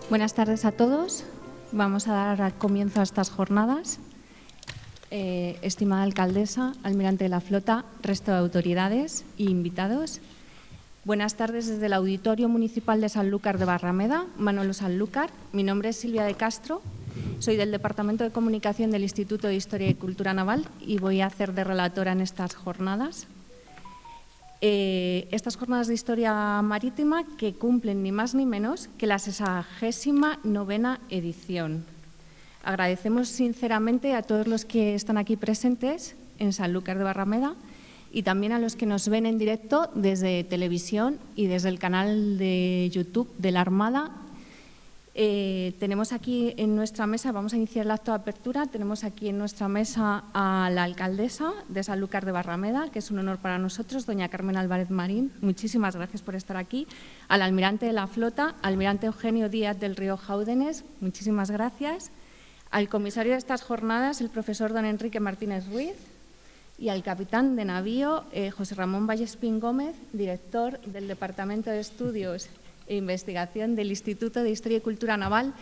Buenas tardes a todos. Vamos a dar comienzo a estas jornadas. Estimada alcaldesa, almirante de la flota, resto de autoridades e invitados. Buenas tardes desde el Auditorio Municipal de Sanlúcar de Barrameda, Manolo Sanlúcar. Mi nombre es Silvia de Castro, soy del Departamento de Comunicación del Instituto de Historia y Cultura Naval y voy a hacer de relatora en estas jornadas. Estas jornadas de historia marítima que cumplen ni más ni menos que la 69ª edición. Agradecemos sinceramente a todos los que están aquí presentes en Sanlúcar de Barrameda y también a los que nos ven en directo desde televisión y desde el canal de YouTube de la Armada. Tenemos aquí en nuestra mesa, vamos a iniciar el acto de apertura, tenemos aquí en nuestra mesa a la alcaldesa de Sanlúcar de Barrameda, que es un honor para nosotros, doña Carmen Álvarez Marín. Muchísimas gracias por estar aquí. Al almirante de la flota, almirante Eugenio Díaz del Río Jáudenes, muchísimas gracias. Al comisario de estas jornadas, el profesor don Enrique Martínez Ruiz, y al capitán de navío, José Ramón Vallespín Gómez, director del Departamento de Estudios e Investigación del Instituto de Historia y Cultura Naval,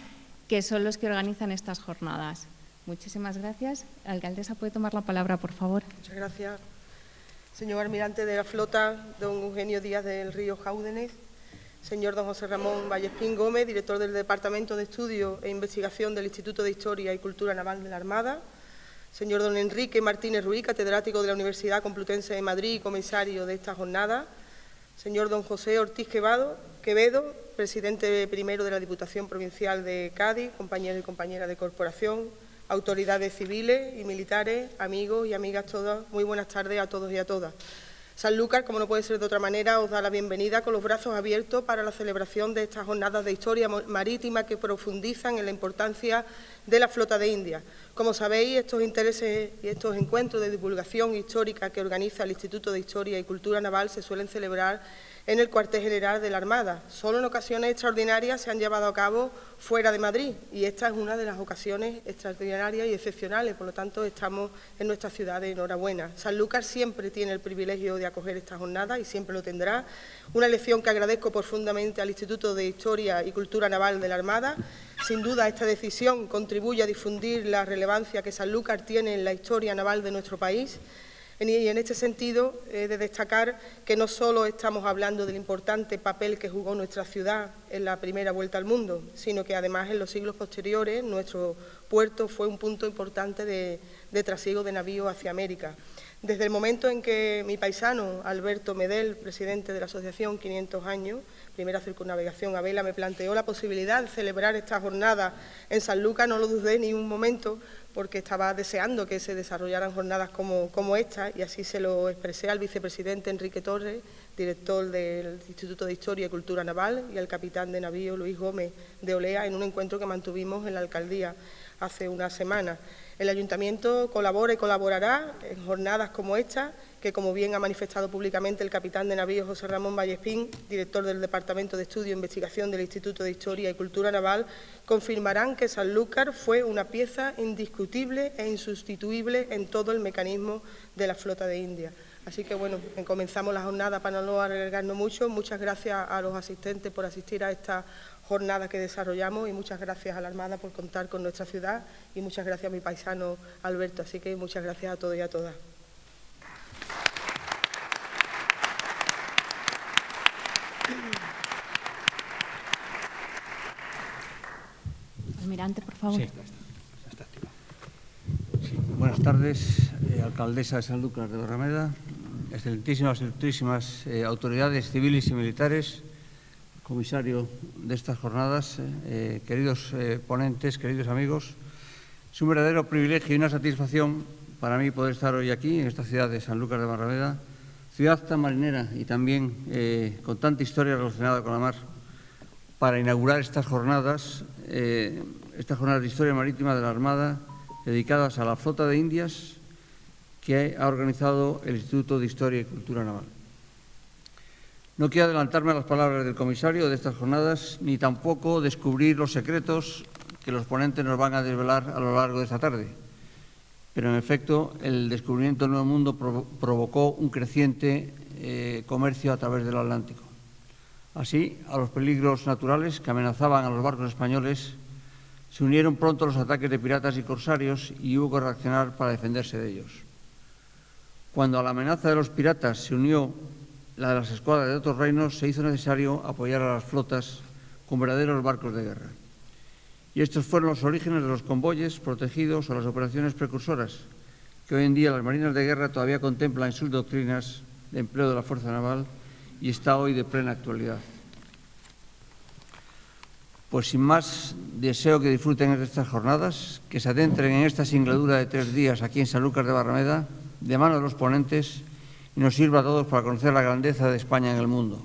que son los que organizan estas jornadas. Muchísimas gracias. La alcaldesa puede tomar la palabra, por favor. Muchas gracias. Señor almirante de la flota, don Eugenio Díaz del Río Jáudenes, señor don José Ramón Vallespín Gómez, director del Departamento de Estudio e Investigación del Instituto de Historia y Cultura Naval de la Armada, señor don Enrique Martínez Ruiz, catedrático de la Universidad Complutense de Madrid y comisario de esta jornada, señor don José Ortiz Quevedo, presidente primero de la Diputación Provincial de Cádiz, compañeros y compañeras de corporación, autoridades civiles y militares, amigos y amigas todas, muy buenas tardes a todos y a todas. Sanlúcar, como no puede ser de otra manera, os da la bienvenida con los brazos abiertos para la celebración de estas jornadas de historia marítima que profundizan en la importancia de la flota de India. Como sabéis, estos intereses y estos encuentros de divulgación histórica que organiza el Instituto de Historia y Cultura Naval se suelen celebrar en el cuartel general de la Armada. Solo en ocasiones extraordinarias se han llevado a cabo fuera de Madrid y esta es una de las ocasiones extraordinarias y excepcionales, por lo tanto estamos en nuestra ciudad de enhorabuena. Sanlúcar siempre tiene el privilegio de acoger esta jornada y siempre lo tendrá. Una lección que agradezco profundamente al Instituto de Historia y Cultura Naval de la Armada. Sin duda esta decisión contribuye a difundir la relevancia que Sanlúcar tiene en la historia naval de nuestro país. Y en este sentido, he de destacar que no solo estamos hablando del importante papel que jugó nuestra ciudad en la primera vuelta al mundo, sino que además en los siglos posteriores nuestro puerto fue un punto importante de trasiego de navíos hacia América. Desde el momento en que mi paisano, Alberto Medel, presidente de la Asociación 500 años, primera circunnavegación a vela, me planteó la posibilidad de celebrar esta jornada en Sanlúcar, no lo dudé ni un momento, porque estaba deseando que se desarrollaran jornadas como esta, y así se lo expresé al vicepresidente Enrique Torres, director del Instituto de Historia y Cultura Naval, y al capitán de navío Luis Gómez de Olea, en un encuentro que mantuvimos en la alcaldía hace una semana. El Ayuntamiento colabora y colaborará en jornadas como esta, que como bien ha manifestado públicamente el capitán de navío José Ramón Vallespín, director del Departamento de Estudio e Investigación del Instituto de Historia y Cultura Naval, confirmarán que Sanlúcar fue una pieza indiscutible e insustituible en todo el mecanismo de la flota de India. Así que, bueno, comenzamos la jornada para no alargarnos mucho. Muchas gracias a los asistentes por asistir a esta jornada que desarrollamos y muchas gracias a la Armada por contar con nuestra ciudad y muchas gracias a mi paisano Alberto. Así que muchas gracias a todos y a todas. Almirante, por favor. Sí, está activado. Sí, buenas tardes, alcaldesa de Sanlúcar de Barrameda, excelentísimas autoridades civiles y militares, comisario de estas jornadas, queridos ponentes, queridos amigos. Es un verdadero privilegio y una satisfacción para mí poder estar hoy aquí, en esta ciudad de Sanlúcar de Barrameda, ciudad tan marinera y también con tanta historia relacionada con la mar, para inaugurar estas jornadas de historia marítima de la Armada dedicadas a la flota de Indias que ha organizado el Instituto de Historia y Cultura Naval. No quiero adelantarme a las palabras del comisario de estas jornadas, ni tampoco descubrir los secretos que los ponentes nos van a desvelar a lo largo de esta tarde. Pero, en efecto, el descubrimiento del Nuevo Mundo provocó un creciente comercio a través del Atlántico. Así, a los peligros naturales que amenazaban a los barcos españoles se unieron pronto los ataques de piratas y corsarios y hubo que reaccionar para defenderse de ellos. Cuando a la amenaza de los piratas se unió la de las escuadras de otros reinos, se hizo necesario apoyar a las flotas con verdaderos barcos de guerra. Y estos fueron los orígenes de los convoyes protegidos o las operaciones precursoras, que hoy en día las marinas de guerra todavía contemplan en sus doctrinas de empleo de la fuerza naval y está hoy de plena actualidad. Pues sin más, deseo que disfruten de estas jornadas, que se adentren en esta singladura de 3 días aquí en Sanlúcar de Barrameda, de mano de los ponentes, y nos sirva a todos para conocer la grandeza de España en el mundo.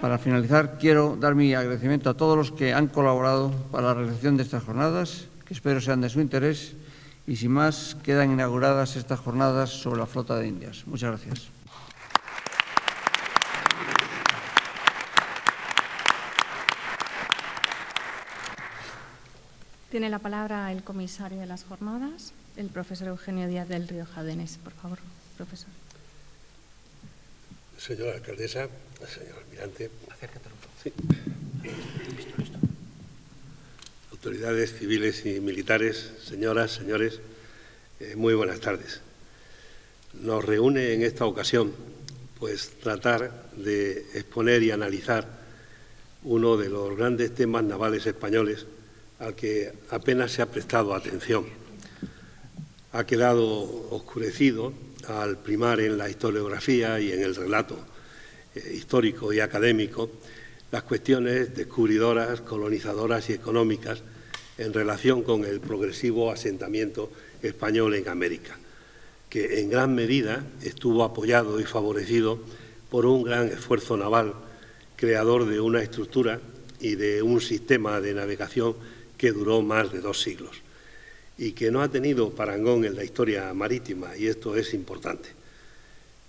Para finalizar, quiero dar mi agradecimiento a todos los que han colaborado para la realización de estas jornadas, que espero sean de su interés, y sin más, quedan inauguradas estas jornadas sobre la flota de Indias. Muchas gracias. Tiene la palabra el comisario de las jornadas, el profesor Eugenio Díaz del Río Jaúdenes. Por favor, profesor. Señora alcaldesa, señor almirante. Acércate un poco. Sí. Listo. Autoridades civiles y militares, señoras, señores, muy buenas tardes. Nos reúne en esta ocasión, pues, tratar de exponer y analizar uno de los grandes temas navales españoles al que apenas se ha prestado atención. Ha quedado oscurecido al primar en la historiografía y en el relato histórico y académico las cuestiones descubridoras, colonizadoras y económicas en relación con el progresivo asentamiento español en América, que en gran medida estuvo apoyado y favorecido por un gran esfuerzo naval creador de una estructura y de un sistema de navegación que duró más de 2 siglos y que no ha tenido parangón en la historia marítima, y esto es importante.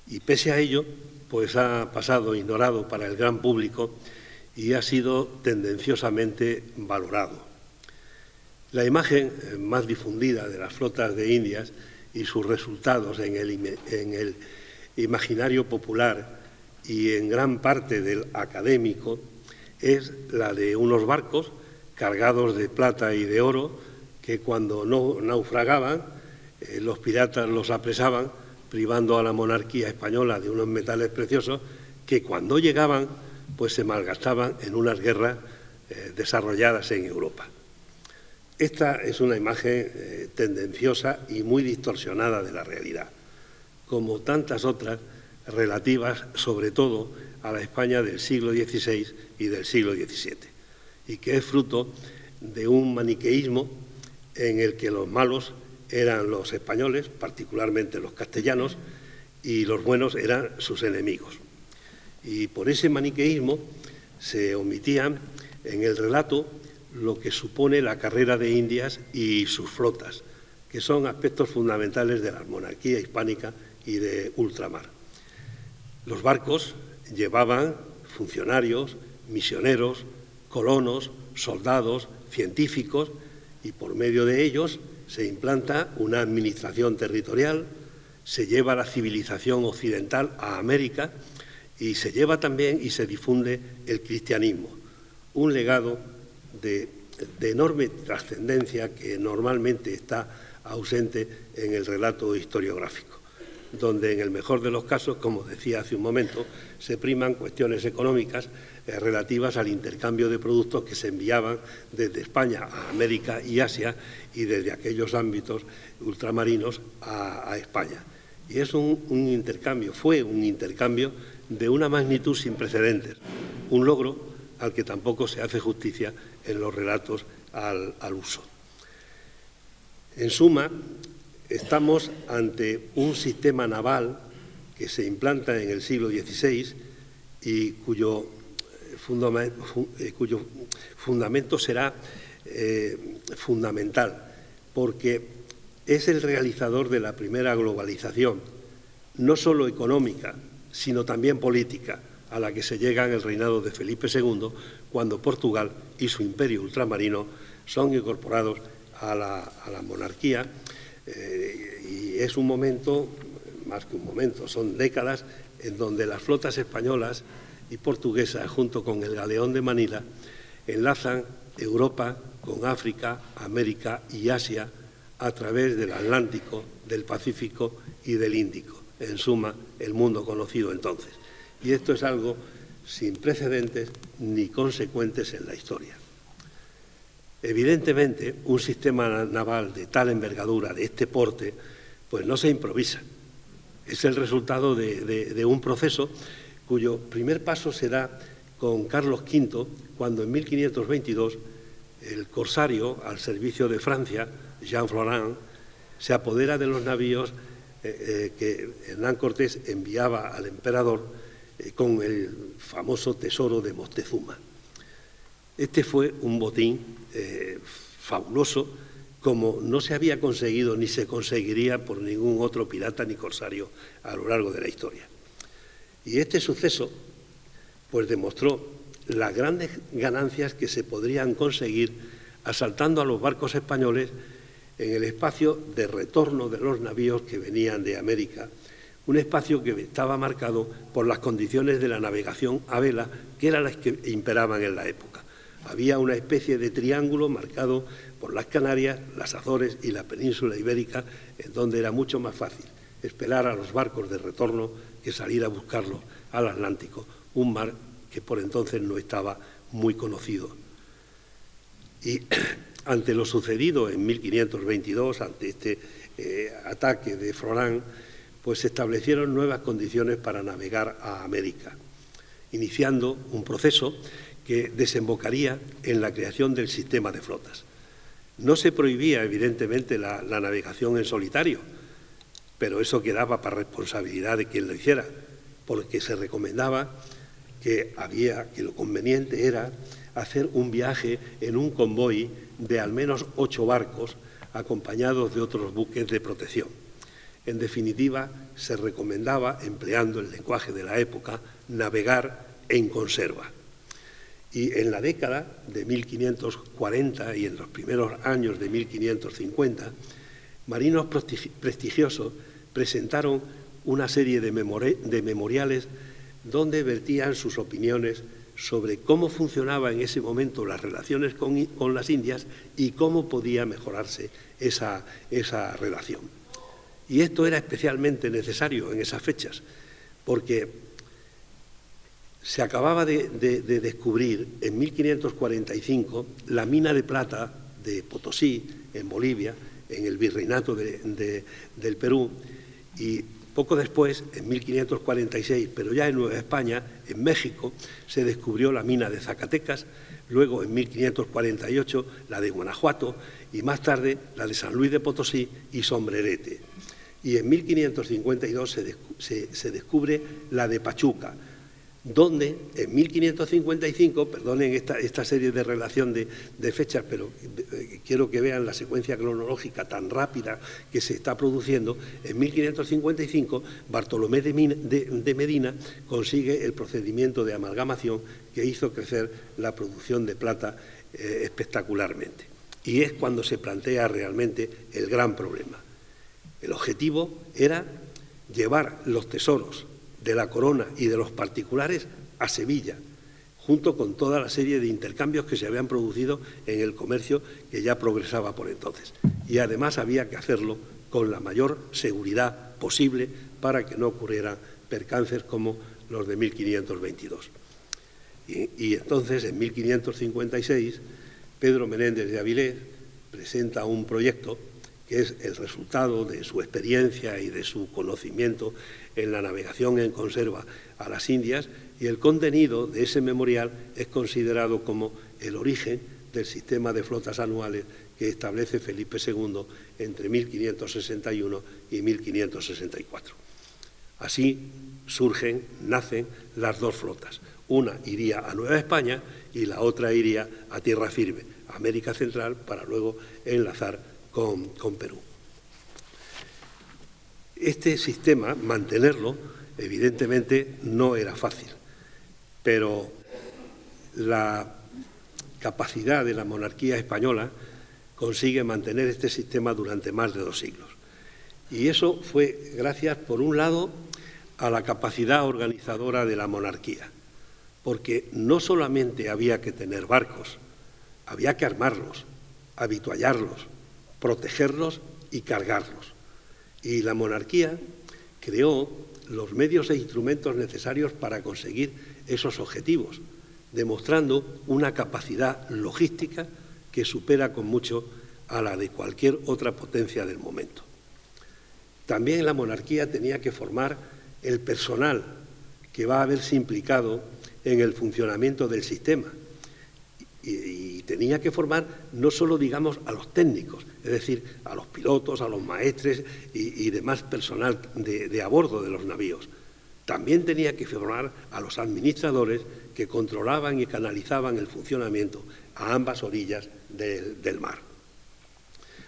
Y pese a ello, pues ha pasado ignorado para el gran público y ha sido tendenciosamente valorado. La imagen más difundida de las flotas de Indias y sus resultados en el imaginario popular y en gran parte del académico es la de unos barcos cargados de plata y de oro que cuando no naufragaban, los piratas los apresaban, privando a la monarquía española de unos metales preciosos que cuando llegaban pues se malgastaban en unas guerras desarrolladas en Europa. Esta es una imagen tendenciosa y muy distorsionada de la realidad, como tantas otras relativas sobre todo a la España del siglo XVI y del siglo XVII, y que es fruto de un maniqueísmo en el que los malos eran los españoles, particularmente los castellanos, y los buenos eran sus enemigos. Y por ese maniqueísmo se omitían en el relato lo que supone la carrera de Indias y sus flotas, que son aspectos fundamentales de la monarquía hispánica y de ultramar. Los barcos llevaban funcionarios, misioneros, colonos, soldados, científicos, y por medio de ellos se implanta una administración territorial, se lleva la civilización occidental a América y se lleva también y se difunde el cristianismo, un legado de enorme trascendencia que normalmente está ausente en el relato historiográfico, donde en el mejor de los casos, como decía hace un momento, se priman cuestiones económicas relativas al intercambio de productos que se enviaban desde España a América y Asia y desde aquellos ámbitos ultramarinos a España. Y es fue un intercambio de una magnitud sin precedentes, un logro al que tampoco se hace justicia en los relatos al uso. En suma, estamos ante un sistema naval que se implanta en el siglo XVI y cuyo fundamento será fundamental, porque es el realizador de la primera globalización, no solo económica, sino también política, a la que se llega en el reinado de Felipe II, cuando Portugal y su imperio ultramarino son incorporados a la monarquía, y es un momento, más que un momento, son décadas en donde las flotas españolas y portuguesa, junto con el galeón de Manila, enlazan Europa con África, América y Asia a través del Atlántico, del Pacífico y del Índico. En suma, el mundo conocido entonces. Y esto es algo sin precedentes ni consecuentes en la historia. Evidentemente, un sistema naval de tal envergadura, de este porte, pues no se improvisa. Es el resultado de un proceso cuyo primer paso se da con Carlos V, cuando en 1522 el corsario al servicio de Francia, Jean Florin, se apodera de los navíos que Hernán Cortés enviaba al emperador con el famoso tesoro de Moctezuma. Este fue un botín fabuloso, como no se había conseguido ni se conseguiría por ningún otro pirata ni corsario a lo largo de la historia. Y este suceso pues demostró las grandes ganancias que se podrían conseguir asaltando a los barcos españoles en el espacio de retorno de los navíos que venían de América, un espacio que estaba marcado por las condiciones de la navegación a vela, que eran las que imperaban en la época. Había una especie de triángulo marcado por las Canarias, las Azores y la península ibérica, en donde era mucho más fácil esperar a los barcos de retorno que salir a buscarlos al Atlántico, un mar que por entonces no estaba muy conocido. Y ante lo sucedido en 1522, ante este ataque de Florin, pues se establecieron nuevas condiciones para navegar a América, iniciando un proceso que desembocaría en la creación del sistema de flotas. No se prohibía, evidentemente, la navegación en solitario, pero eso quedaba para responsabilidad de quien lo hiciera, porque se recomendaba que lo conveniente era hacer un viaje en un convoy de al menos 8 barcos acompañados de otros buques de protección. En definitiva, se recomendaba, empleando el lenguaje de la época, navegar en conserva. Y en la década de 1540 y en los primeros años de 1550, marinos prestigiosos presentaron una serie de memoriales donde vertían sus opiniones sobre cómo funcionaba en ese momento las relaciones con las Indias y cómo podía mejorarse esa relación. Y esto era especialmente necesario en esas fechas, porque se acababa de descubrir en 1545 la mina de plata de Potosí, en Bolivia, en el virreinato del Perú, y poco después, en 1546, pero ya en Nueva España, en México, se descubrió la mina de Zacatecas, luego en 1548 la de Guanajuato y más tarde la de San Luis de Potosí y Sombrerete. Y en 1552 se descubre la de Pachuca, donde en 1555, perdonen esta serie de relación de fechas, pero quiero que vean la secuencia cronológica tan rápida que se está produciendo, en 1555 Bartolomé de Medina consigue el procedimiento de amalgamación que hizo crecer la producción de plata espectacularmente. Y es cuando se plantea realmente el gran problema. El objetivo era llevar los tesoros de la corona y de los particulares a Sevilla, junto con toda la serie de intercambios que se habían producido en el comercio que ya progresaba por entonces. Y además había que hacerlo con la mayor seguridad posible para que no ocurrieran percances como los de 1522. Y entonces, en 1556, Pedro Menéndez de Avilés presenta un proyecto que es el resultado de su experiencia y de su conocimiento en la navegación en conserva a las Indias, y el contenido de ese memorial es considerado como el origen del sistema de flotas anuales que establece Felipe II entre 1561 y 1564. Así nacen las dos flotas. Una iría a Nueva España y la otra iría a tierra firme, a América Central, para luego enlazar con Perú. Este sistema, mantenerlo, evidentemente no era fácil, pero la capacidad de la monarquía española consigue mantener este sistema durante más de 2 siglos. Y eso fue gracias, por un lado, a la capacidad organizadora de la monarquía. porque no solamente había que tener barcos, había que armarlos, avituallarlos, protegerlos y cargarlos. Y la monarquía creó los medios e instrumentos necesarios para conseguir esos objetivos, demostrando una capacidad logística que supera con mucho a la de cualquier otra potencia del momento. También la monarquía tenía que formar el personal que va a verse implicado en el funcionamiento del sistema y tenía que formar no solo, digamos, a los técnicos, es decir, a los pilotos, a los maestres y demás personal de a bordo de los navíos. También tenía que formar a los administradores que controlaban y canalizaban el funcionamiento a ambas orillas del mar.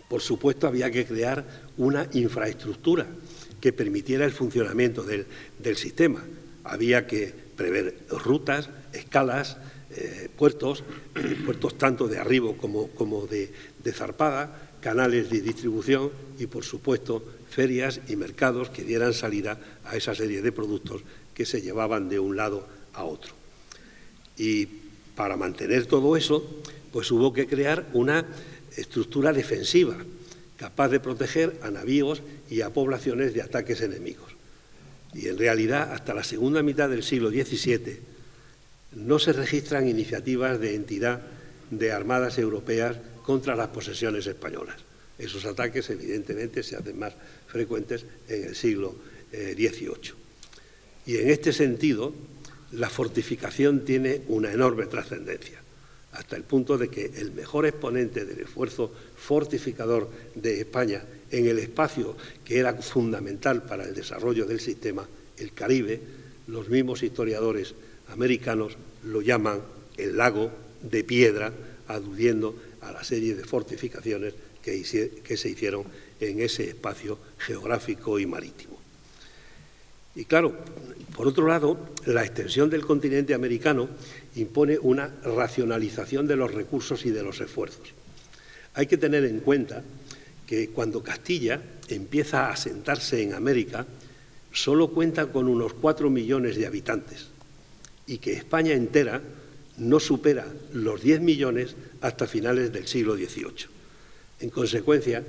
Por supuesto, había que crear una infraestructura que permitiera el funcionamiento del sistema. Había que prever rutas, escalas, puertos tanto de arribo como de zarpada, canales de distribución y, por supuesto, ferias y mercados que dieran salida a esa serie de productos que se llevaban de un lado a otro. Y para mantener todo eso, pues hubo que crear una estructura defensiva capaz de proteger a navíos y a poblaciones de ataques enemigos. Y en realidad, hasta la segunda mitad del siglo XVII, no se registran iniciativas de entidad de armadas europeas contra las posesiones españolas. Esos ataques, evidentemente, se hacen más frecuentes en el siglo XVIII. Y en este sentido, la fortificación tiene una enorme trascendencia, hasta el punto de que el mejor exponente del esfuerzo fortificador de España en el espacio que era fundamental para el desarrollo del sistema, el Caribe, los mismos historiadores americanos lo llaman el lago de piedra, aludiendo a la serie de fortificaciones que se hicieron en ese espacio geográfico y marítimo. Y claro, por otro lado, la extensión del continente americano impone una racionalización de los recursos y de los esfuerzos. Hay que tener en cuenta que cuando Castilla empieza a asentarse en América, solo cuenta con unos 4 millones de habitantes y que España entera no supera los 10 millones hasta finales del siglo XVIII. En consecuencia,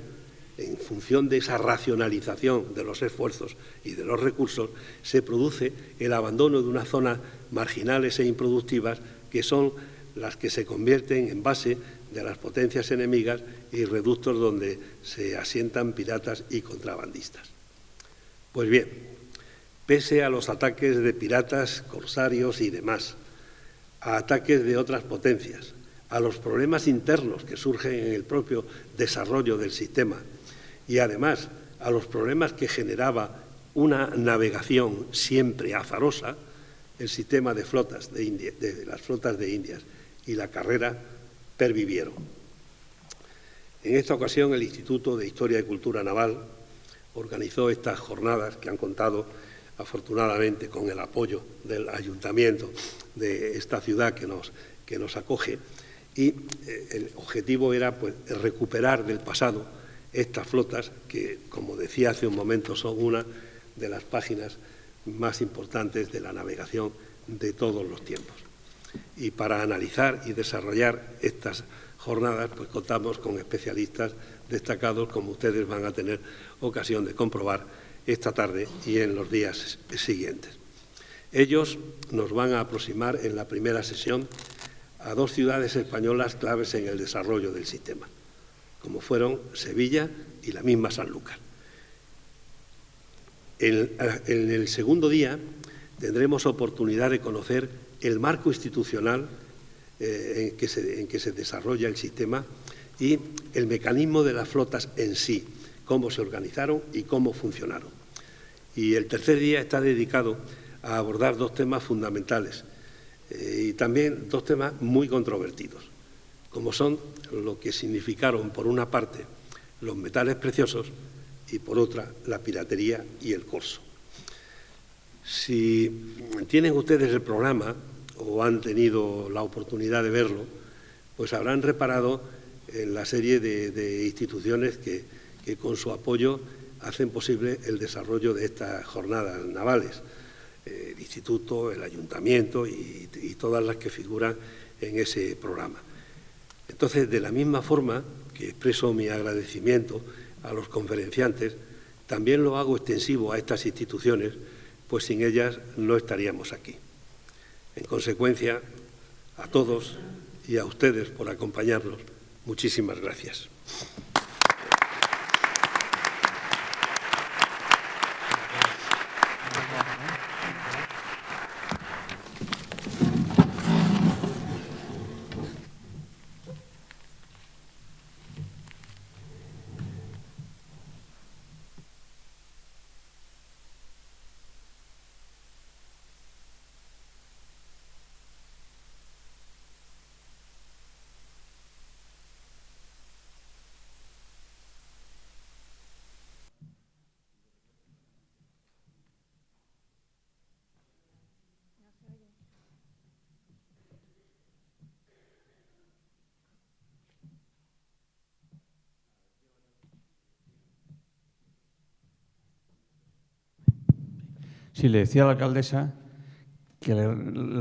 en función de esa racionalización de los esfuerzos y de los recursos, se produce el abandono de unas zonas marginales e improductivas que son las que se convierten en base de las potencias enemigas y reductos donde se asientan piratas y contrabandistas. Pues bien, pese a los ataques de piratas, corsarios y demás, a ataques de otras potencias, a los problemas internos que surgen en el propio desarrollo del sistema y además a los problemas que generaba una navegación siempre azarosa, el sistema de flotas de las flotas de Indias y la carrera pervivieron. En esta ocasión, el Instituto de Historia y Cultura Naval organizó estas jornadas que han contado afortunadamente con el apoyo del ayuntamiento de esta ciudad que nos acoge, y el objetivo era pues recuperar del pasado estas flotas que, como decía hace un momento, son una de las páginas más importantes de la navegación de todos los tiempos. Y para analizar y desarrollar estas jornadas, pues contamos con especialistas destacados, como ustedes van a tener ocasión de comprobar esta tarde y en los días siguientes. Ellos nos van a aproximar en la primera sesión a dos ciudades españolas claves en el desarrollo del sistema, como fueron Sevilla y la misma Sanlúcar. En el segundo día tendremos oportunidad de conocer el marco institucional en que se desarrolla el sistema y el mecanismo de las flotas en sí, cómo se organizaron y cómo funcionaron. Y el tercer día está dedicado a abordar dos temas fundamentales y también dos temas muy controvertidos, como son lo que significaron, por una parte, los metales preciosos y, por otra, la piratería y el corso. Si tienen ustedes el programa o han tenido la oportunidad de verlo, pues habrán reparado en la serie de instituciones que con su apoyo hacen posible el desarrollo de estas jornadas navales. el Instituto, el Ayuntamiento y todas las que figuran en ese programa. Entonces, de la misma forma que expreso mi agradecimiento a los conferenciantes, también lo hago extensivo a estas instituciones, pues sin ellas no estaríamos aquí. En consecuencia, a todos y a ustedes por acompañarnos, muchísimas gracias. Sí, le decía a la alcaldesa que le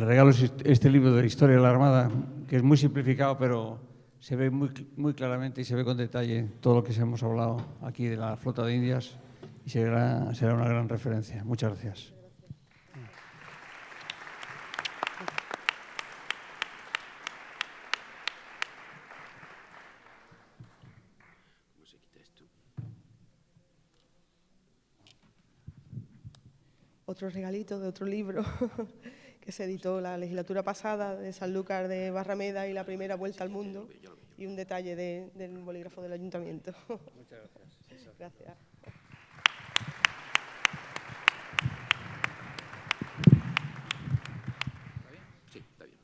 regalo este libro de Historia de la Armada, que es muy simplificado, pero se ve muy claramente y se ve con detalle todo lo que hemos hablado aquí de la flota de Indias y será una gran referencia. Muchas gracias. Otro regalito de otro libro que se editó la legislatura pasada de Sanlúcar de Barrameda y la primera vuelta al mundo, y un detalle del bolígrafo del Ayuntamiento. Muchas gracias. Gracias.